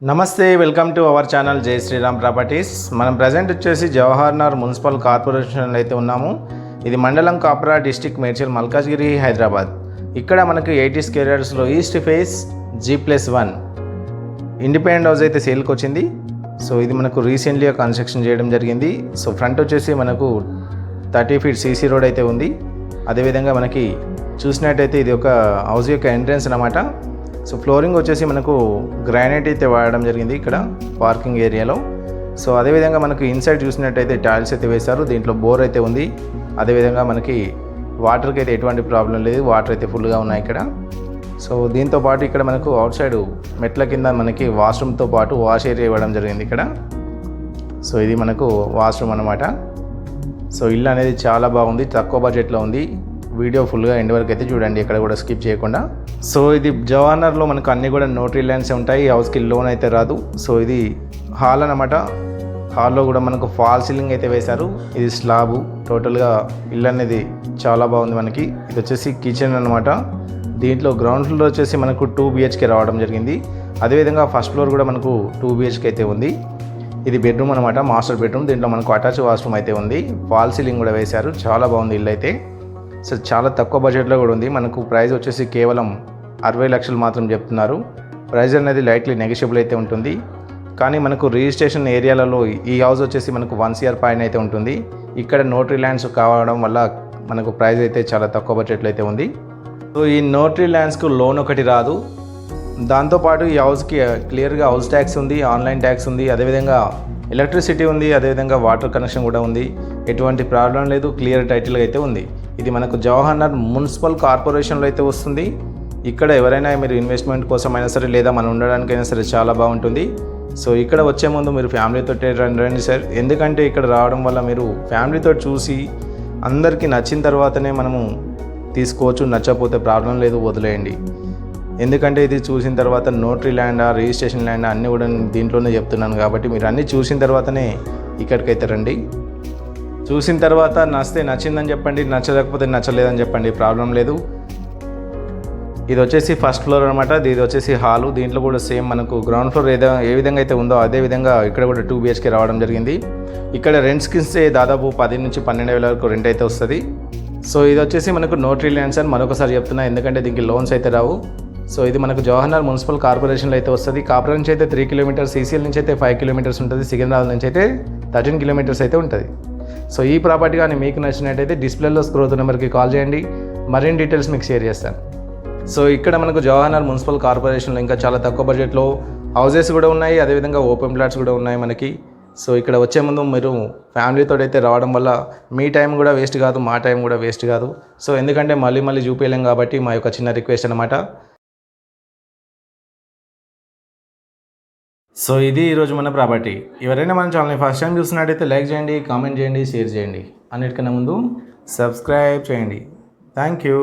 నమస్తే, welcome to our channel జై Sriram properties. మనం ప్రజెంట్ వచ్చేసి జవహర్ నగర్ మున్సిపల్ కార్పొరేషన్లో అయితే ఉన్నాము. ఇది మండలం కాప్రా, డిస్టిక్ మేడ్చల్, మల్కాజ్గిరి, హైదరాబాద్. ఇక్కడ మనకు 80 స్క్వేర్ యార్డ్స్లో east face G+1 independent house అయితే సేల్కి వచ్చింది. సో ఇది మనకు రీసెంట్లీగా కన్స్ట్రక్షన్ చేయడం జరిగింది. సో ఫ్రంట్ వచ్చేసి మనకు 30 ఫీట్ CC రోడ్ అయితే ఉంది. అదేవిధంగా మనకి చూసినట్టయితే ఇది ఒక హౌస్ యొక్క ఎంట్రన్స్ అన్నమాట. సో ఫ్లోరింగ్ వచ్చేసి మనకు గ్రానైట్ అయితే వాడడం జరిగింది ఇక్కడ పార్కింగ్ ఏరియాలో. సో అదేవిధంగా మనకు ఇన్సైడ్ చూసినట్టయితే టైల్స్ అయితే వేశారు. దీంట్లో బోర్ అయితే ఉంది. అదేవిధంగా మనకి వాటర్కి అయితే ఎటువంటి ప్రాబ్లం లేదు, వాటర్ అయితే ఫుల్గా ఉన్నాయి ఇక్కడ. సో దీంతో పాటు ఇక్కడ మనకు అవుట్ సైడ్ మెట్ల కింద మనకి వాష్రూమ్తో పాటు వాష్ ఏరియా ఇవ్వడం జరిగింది ఇక్కడ. సో ఇది మనకు వాష్రూమ్ అన్నమాట. సో ఇల్లు అనేది చాలా బాగుంది, తక్కువ బడ్జెట్లో ఉంది. వీడియో ఫుల్గా ఎండ్ వరకు అయితే చూడండి, ఎక్కడ కూడా స్కిప్ చేయకుండా. సో ఇది జవహర్ నగర్లో మనకు అన్నీ కూడా నోటరీ ల్యాండ్స్ ఉంటాయి. హౌస్కి లోన్ అయితే రాదు. సో ఇది హాల్ అన్నమాట. హాల్లో కూడా మనకు ఫాల్ సీలింగ్ అయితే వేశారు. ఇది స్లాబు. టోటల్గా ఇల్లు అనేది చాలా బాగుంది మనకి. ఇది వచ్చేసి కిచెన్ అన్నమాట. దీంట్లో గ్రౌండ్ ఫ్లోర్ వచ్చేసి మనకు 2 BHK రావడం జరిగింది. అదేవిధంగా ఫస్ట్ ఫ్లోర్ కూడా మనకు 2 BHK అయితే ఉంది. ఇది బెడ్రూమ్ అనమాట, మాస్టర్ బెడ్రూమ్. దీంట్లో మనకు అటాచ్ వాష్రూమ్ అయితే ఉంది. ఫాల్ సీలింగ్ కూడా వేశారు. చాలా బాగుంది ఇల్లు అయితే. సో చాలా తక్కువ బడ్జెట్లో కూడా ఉంది. మనకు ప్రైస్ వచ్చేసి కేవలం 60 లక్షలు మాత్రం చెప్తున్నారు. ప్రైస్ అనేది లైట్లీ నెగోషియబుల్ అయితే ఉంటుంది. కానీ మనకు రిజిస్ట్రేషన్ ఏరియాలలో ఈ హౌస్ వచ్చేసి మనకు 1 CR పైన అయితే ఉంటుంది. ఇక్కడ నోటరీ ల్యాండ్స్ కావడం వల్ల మనకు ప్రైస్ అయితే చాలా తక్కువ బడ్జెట్లో అయితే ఉంది. సో ఈ నోటరీ ల్యాండ్స్కు లోన్ ఒకటి రాదు. దాంతోపాటు ఈ హౌస్కి క్లియర్గా హౌస్ ట్యాక్స్ ఉంది, ఆన్లైన్ ట్యాక్స్ ఉంది, అదేవిధంగా ఎలక్ట్రిసిటీ ఉంది, అదేవిధంగా వాటర్ కనెక్షన్ కూడా ఉంది. ఎటువంటి ప్రాబ్లం లేదు, క్లియర్ టైటిల్గా అయితే ఉంది. ఇది మనకు జవహర్ నగర్ మున్సిపల్ కార్పొరేషన్లో అయితే వస్తుంది. ఇక్కడ ఎవరైనా మీరు ఇన్వెస్ట్మెంట్ కోసం అయినా సరే, లేదా మనం ఉండడానికైనా సరే చాలా బాగుంటుంది. సో ఇక్కడ వచ్చే ముందు మీరు ఫ్యామిలీతో రండి సార్. ఎందుకంటే ఇక్కడ రావడం వల్ల మీరు ఫ్యామిలీతో చూసి అందరికీ నచ్చిన తర్వాతనే మనము తీసుకోవచ్చు. నచ్చకపోతే ప్రాబ్లం లేదు, వదిలేయండి. ఎందుకంటే ఇది చూసిన తర్వాత నోటరీ ల్యాండా, రిజిస్ట్రేషన్ ల్యాండా అన్నీ కూడా దీంట్లోనే చెప్తున్నాను కాబట్టి మీరు అన్నీ చూసిన తర్వాతనే ఇక్కడికైతే రండి. చూసిన తర్వాత నచ్చితే నచ్చిందని చెప్పండి, నచ్చలేకపోతే నచ్చలేదని చెప్పండి, ప్రాబ్లం లేదు. ఇది వచ్చేసి ఫస్ట్ ఫ్లోర్ అనమాట. ఇది వచ్చేసి హాలు. దీంట్లో కూడా సేమ్ మనకు గ్రౌండ్ ఫ్లోర్ ఏ విధంగా అయితే ఉందో అదే విధంగా ఇక్కడ కూడా 2 BHK రావడం జరిగింది. ఇక్కడ రెంట్స్కి ఇస్తే దాదాపు 10 నుంచి 12 వేల వరకు రెంట్ అయితే వస్తుంది. సో ఇది వచ్చేసి మనకు నోటరీ ల్యాండ్స్ అని మరొకసారి చెప్తున్నా, ఎందుకంటే దీనికి లోన్స్ అయితే రావు. సో ఇది మనకు జవహర్ నగర్ మున్సిపల్ కార్పొరేషన్లో అయితే వస్తుంది. కాపురం నుంచి అయితే 3 కిలోమీటర్స్, CCL నుంచి అయితే 5 కిలోమీటర్స్ ఉంటుంది, సికింద్రాబాద్ నుంచి అయితే 13 కిలోమీటర్స్ అయితే ఉంటుంది. సో ఈ ప్రాపర్టీ కానీ మీకు నచ్చినట్టయితే డిస్ప్లేలో స్క్రోల్ నెంబర్కి కాల్ చేయండి, మరిన్ని డీటెయిల్స్ మీకు షేర్ చేస్తాను. సో ఇక్కడ మనకు జవహర్ నగర్ మున్సిపల్ కార్పొరేషన్లో ఇంకా చాలా తక్కువ బడ్జెట్లో హౌసెస్ కూడా ఉన్నాయి, అదేవిధంగా ఓపెన్ ప్లాట్స్ కూడా ఉన్నాయి మనకి. సో ఇక్కడ వచ్చే ముందు మీరు ఫ్యామిలీతో అయితే రావడం వల్ల మీ టైం కూడా వేస్ట్ కాదు, మా టైం కూడా వేస్ట్ కాదు. సో ఎందుకంటే మళ్ళీ చూపించలేం కాబట్టి మా యొక్క చిన్న రిక్వెస్ట్ అనమాట. సో ఇది ఈరోజు మన ప్రాపర్టీ. ఎవరైనా మన ఛానల్ని ఫస్ట్ టైం చూసినట్టయితే లైక్ చేయండి, కామెంట్ చేయండి, షేర్ చేయండి. అన్నిటికన్నా ముందు సబ్స్క్రైబ్ చేయండి. Thank you.